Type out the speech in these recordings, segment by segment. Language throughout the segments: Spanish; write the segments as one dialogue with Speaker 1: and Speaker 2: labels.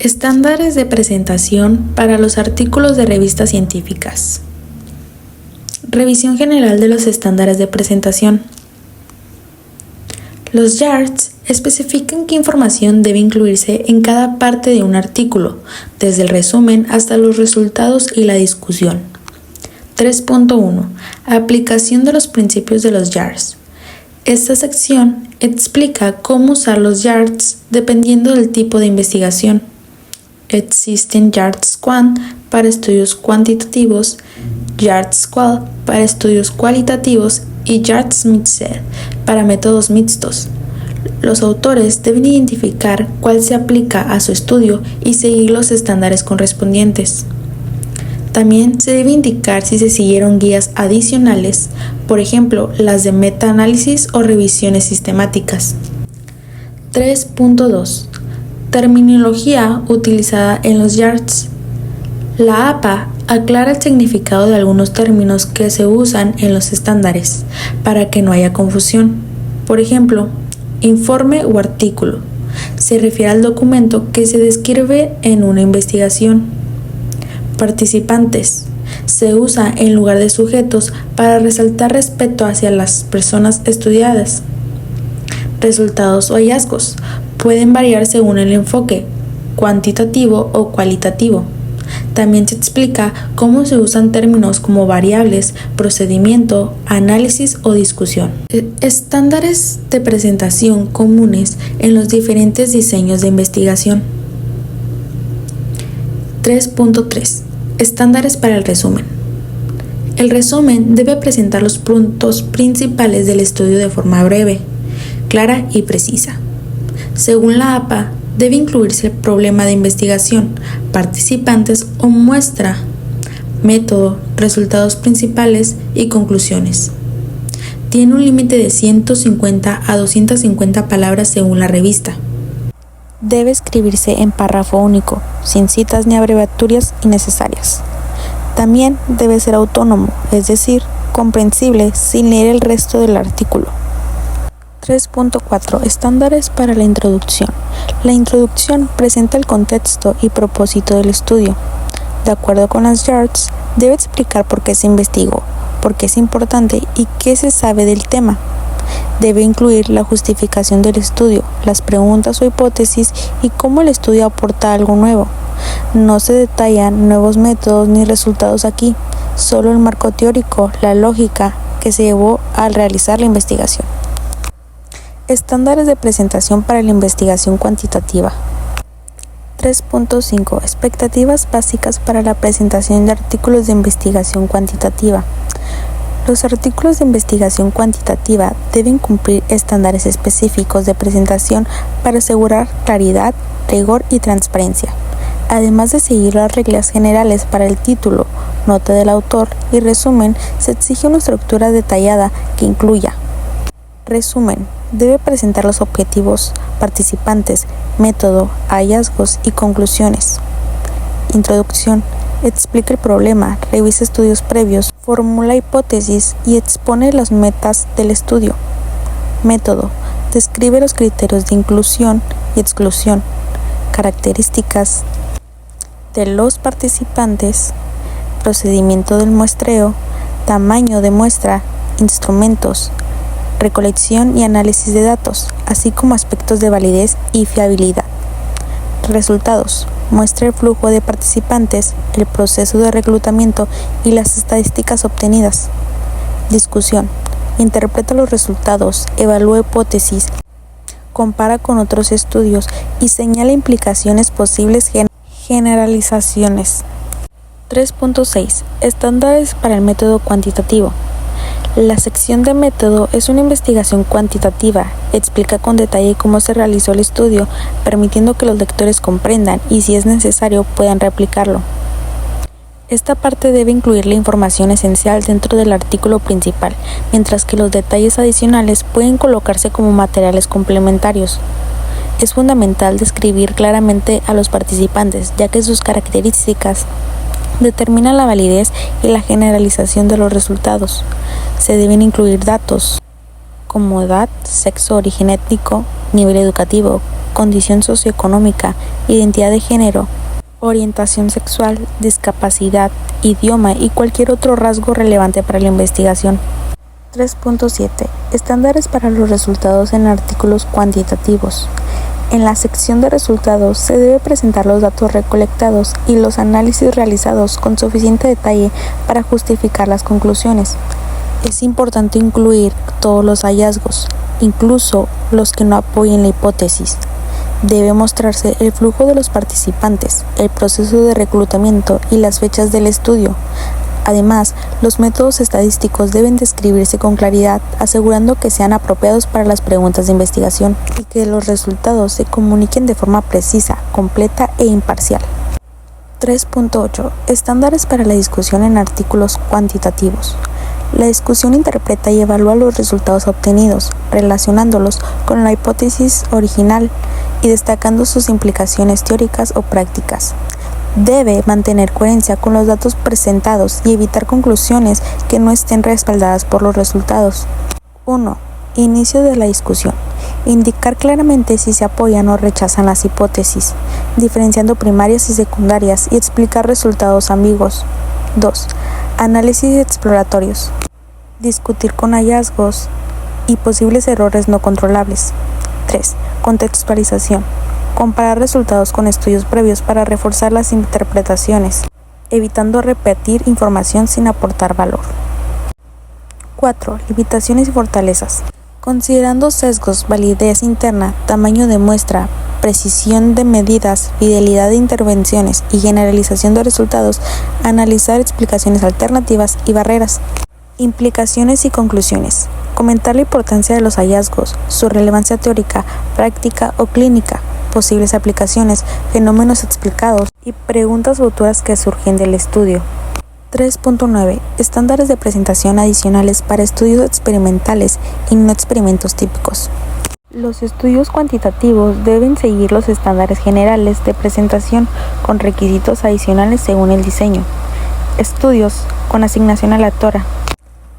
Speaker 1: Estándares de presentación para los artículos de revistas científicas. Revisión general de los estándares de presentación. Los JARS especifican qué información debe incluirse en cada parte de un artículo, desde el resumen hasta los resultados y la discusión. 3.1. Aplicación de los principios de los JARS. Esta sección explica cómo usar los JARS dependiendo del tipo de investigación. Existen JARS Quant para estudios cuantitativos, JARS Qual para estudios cualitativos y JARS Mixed para métodos mixtos. Los autores deben identificar cuál se aplica a su estudio y seguir los estándares correspondientes. También se debe indicar si se siguieron guías adicionales, por ejemplo, las de metaanálisis o revisiones sistemáticas. 3.2. Terminología utilizada en los JARS. La APA aclara el significado de algunos términos que se usan en los estándares para que no haya confusión. Por ejemplo, informe o artículo se refiere al documento que se describe en una investigación. Participantes se usa en lugar de sujetos para resaltar respeto hacia las personas estudiadas. Resultados o hallazgos pueden variar según el enfoque, cuantitativo o cualitativo. También se explica cómo se usan términos como variables, procedimiento, análisis o discusión. Estándares de presentación comunes en los diferentes diseños de investigación. 3.3. Estándares para el resumen. El resumen debe presentar los puntos principales del estudio de forma breve, clara y precisa. Según la APA, debe incluirse el problema de investigación, participantes o muestra, método, resultados principales y conclusiones. Tiene un límite de 150 a 250 palabras según la revista. Debe escribirse en párrafo único, sin citas ni abreviaturas innecesarias. También debe ser autónomo, es decir, comprensible sin leer el resto del artículo. 3.4. Estándares para la introducción. La introducción presenta el contexto y propósito del estudio. De acuerdo con las JARS, debe explicar por qué se investigó, por qué es importante y qué se sabe del tema. Debe incluir la justificación del estudio, las preguntas o hipótesis y cómo el estudio aporta algo nuevo. No se detallan nuevos métodos ni resultados aquí, solo el marco teórico, la lógica que se llevó al realizar la investigación. Estándares de presentación para la investigación cuantitativa. 3.5. Expectativas básicas para la presentación de artículos de investigación cuantitativa. Los artículos de investigación cuantitativa deben cumplir estándares específicos de presentación para asegurar claridad, rigor y transparencia. Además de seguir las reglas generales para el título, nota del autor y resumen, se exige una estructura detallada que incluya: resumen. Debe presentar los objetivos, participantes, método, hallazgos y conclusiones. Introducción. Explica el problema, revisa estudios previos, formula hipótesis y expone las metas del estudio. Método. Describe los criterios de inclusión y exclusión, características de los participantes, procedimiento del muestreo, tamaño de muestra, instrumentos, recolección y análisis de datos, así como aspectos de validez y fiabilidad. Resultados. Muestra el flujo de participantes, el proceso de reclutamiento y las estadísticas obtenidas. Discusión. Interpreta los resultados, evalúa hipótesis, compara con otros estudios y señala implicaciones posibles generalizaciones. 3.6. Estándares para el método cuantitativo. La sección de método es una investigación cuantitativa. Explica con detalle cómo se realizó el estudio, permitiendo que los lectores comprendan y, si es necesario, puedan replicarlo. Esta parte debe incluir la información esencial dentro del artículo principal, mientras que los detalles adicionales pueden colocarse como materiales complementarios. Es fundamental describir claramente a los participantes, ya que sus características determinan la validez y la generalización de los resultados. Se deben incluir datos como edad, sexo, origen étnico, nivel educativo, condición socioeconómica, identidad de género, orientación sexual, discapacidad, idioma y cualquier otro rasgo relevante para la investigación. 3.7. Estándares para los resultados en artículos cuantitativos. En la sección de resultados se debe presentar los datos recolectados y los análisis realizados con suficiente detalle para justificar las conclusiones. Es importante incluir todos los hallazgos, incluso los que no apoyen la hipótesis. Debe mostrarse el flujo de los participantes, el proceso de reclutamiento y las fechas del estudio. Además, los métodos estadísticos deben describirse con claridad, asegurando que sean apropiados para las preguntas de investigación y que los resultados se comuniquen de forma precisa, completa e imparcial. 3.8. Estándares para la discusión en artículos cuantitativos. La discusión interpreta y evalúa los resultados obtenidos, relacionándolos con la hipótesis original y destacando sus implicaciones teóricas o prácticas. Debe mantener coherencia con los datos presentados y evitar conclusiones que no estén respaldadas por los resultados. 1. Inicio de la discusión. Indicar claramente si se apoyan o rechazan las hipótesis, diferenciando primarias y secundarias y explicar resultados ambiguos. 2. Análisis exploratorios. Discutir con hallazgos y posibles errores no controlables. 3. Contextualización. Comparar resultados con estudios previos para reforzar las interpretaciones, evitando repetir información sin aportar valor. 4. Limitaciones y fortalezas. Considerando sesgos, validez interna, tamaño de muestra, precisión de medidas, fidelidad de intervenciones y generalización de resultados, analizar explicaciones alternativas y barreras. Implicaciones y conclusiones. Comentar la importancia de los hallazgos, su relevancia teórica, práctica o clínica, posibles aplicaciones, fenómenos explicados y preguntas futuras que surgen del estudio. 3.9. Estándares de presentación adicionales para estudios experimentales y no experimentos típicos. Los estudios cuantitativos deben seguir los estándares generales de presentación con requisitos adicionales según el diseño. Estudios con asignación aleatoria.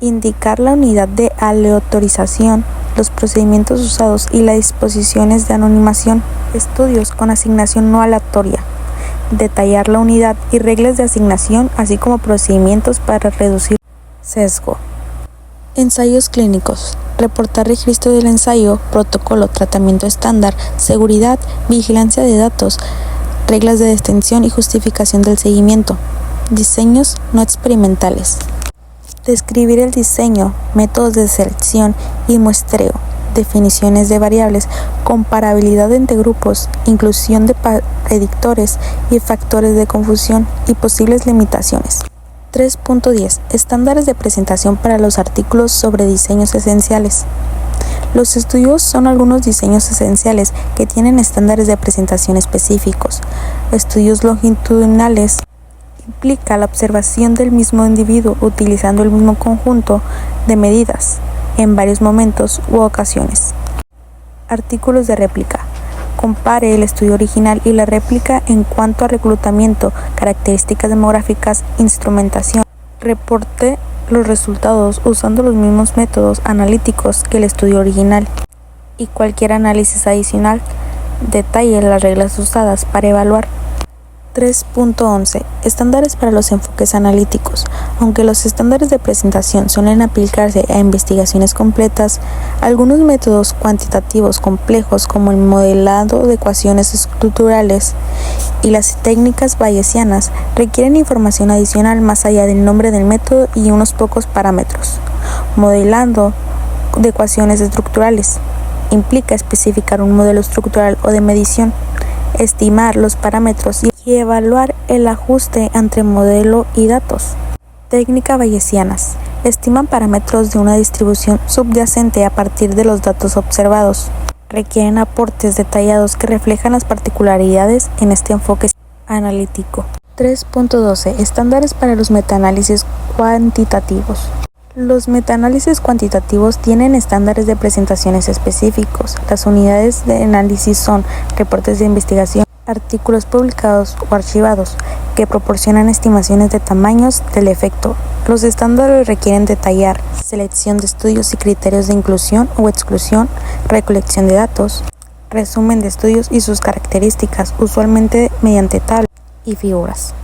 Speaker 1: Indicar la unidad de aleatorización, los procedimientos usados y las disposiciones de anonimación. Estudios con asignación no aleatoria. Detallar la unidad y reglas de asignación, así como procedimientos para reducir sesgo. Ensayos clínicos. Reportar registro del ensayo, protocolo, tratamiento estándar, seguridad, vigilancia de datos, reglas de detención y justificación del seguimiento. Diseños no experimentales. Describir el diseño, métodos de selección y muestreo, definiciones de variables, comparabilidad entre grupos, inclusión de predictores y factores de confusión y posibles limitaciones. 3.10. Estándares de presentación para los artículos sobre diseños esenciales. Los estudios son algunos diseños esenciales que tienen estándares de presentación específicos. Estudios longitudinales implica la observación del mismo individuo utilizando el mismo conjunto de medidas en varios momentos u ocasiones. Artículos de réplica. Compare el estudio original y la réplica en cuanto a reclutamiento, características demográficas, instrumentación. Reporte los resultados usando los mismos métodos analíticos que el estudio original y cualquier análisis adicional. Detalle las reglas usadas para evaluar. 3.11. Estándares para los enfoques analíticos. Aunque los estándares de presentación suelen aplicarse a investigaciones completas, algunos métodos cuantitativos complejos como el modelado de ecuaciones estructurales y las técnicas bayesianas requieren información adicional más allá del nombre del método y unos pocos parámetros. Modelado de ecuaciones estructurales implica especificar un modelo estructural o de medición, estimar los parámetros y evaluar el ajuste entre modelo y datos. Técnicas bayesianas. Estiman parámetros de una distribución subyacente a partir de los datos observados. Requieren aportes detallados que reflejan las particularidades en este enfoque analítico. 3.12. Estándares para los metaanálisis cuantitativos. Los metaanálisis cuantitativos tienen estándares de presentaciones específicos. Las unidades de análisis son reportes de investigación, artículos publicados o archivados, que proporcionan estimaciones de tamaños del efecto. Los estándares requieren detallar selección de estudios y criterios de inclusión o exclusión, recolección de datos, resumen de estudios y sus características, usualmente mediante tablas y figuras.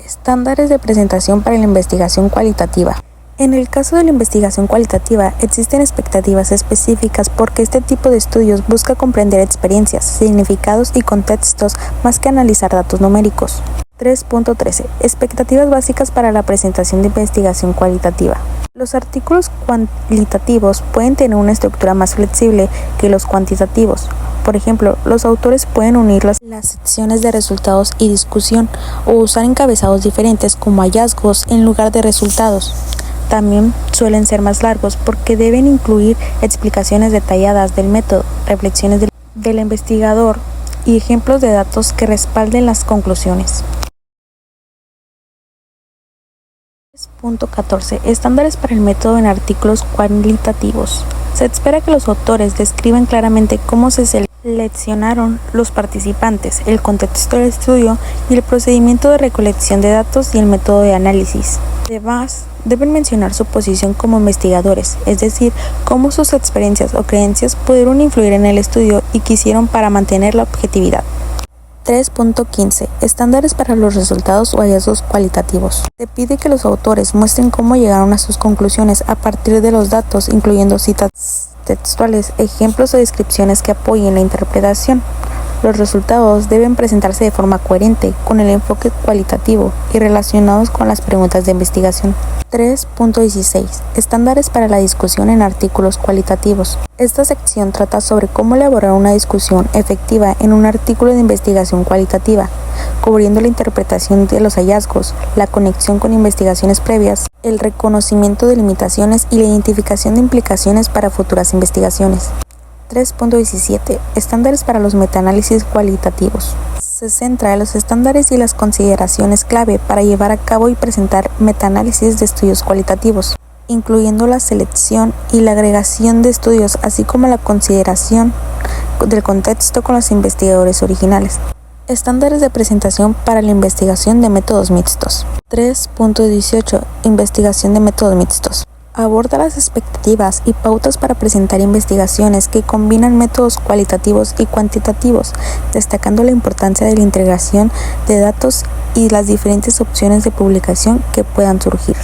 Speaker 1: Estándares de presentación para la investigación cualitativa. En el caso de la investigación cualitativa, existen expectativas específicas porque este tipo de estudios busca comprender experiencias, significados y contextos más que analizar datos numéricos. 3.13. Expectativas básicas para la presentación de investigación cualitativa. Los artículos cualitativos pueden tener una estructura más flexible que los cuantitativos. Por ejemplo, los autores pueden unir las secciones de resultados y discusión o usar encabezados diferentes como hallazgos en lugar de resultados. También suelen ser más largos porque deben incluir explicaciones detalladas del método, reflexiones del investigador y ejemplos de datos que respalden las conclusiones. 3.14. Estándares para el método en artículos cualitativos. Se espera que los autores describan claramente cómo se seleccionaron los participantes, el contexto del estudio y el procedimiento de recolección de datos y el método de análisis. Además, deben mencionar su posición como investigadores, es decir, cómo sus experiencias o creencias pudieron influir en el estudio y qué hicieron para mantener la objetividad. 3.15. Estándares para los resultados o hallazgos cualitativos. Se pide que los autores muestren cómo llegaron a sus conclusiones a partir de los datos, incluyendo citas textuales, ejemplos o descripciones que apoyen la interpretación. Los resultados deben presentarse de forma coherente con el enfoque cualitativo y relacionados con las preguntas de investigación. 3.16. Estándares para la discusión en artículos cualitativos. Esta sección trata sobre cómo elaborar una discusión efectiva en un artículo de investigación cualitativa, cubriendo la interpretación de los hallazgos, la conexión con investigaciones previas, el reconocimiento de limitaciones y la identificación de implicaciones para futuras investigaciones. 3.17. Estándares para los metaanálisis cualitativos. Se centra en los estándares y las consideraciones clave para llevar a cabo y presentar metaanálisis de estudios cualitativos, incluyendo la selección y la agregación de estudios, así como la consideración del contexto con los investigadores originales. Estándares de presentación para la investigación de métodos mixtos. 3.18. Investigación de métodos mixtos. Aborda las expectativas y pautas para presentar investigaciones que combinan métodos cualitativos y cuantitativos, destacando la importancia de la integración de datos y las diferentes opciones de publicación que puedan surgir.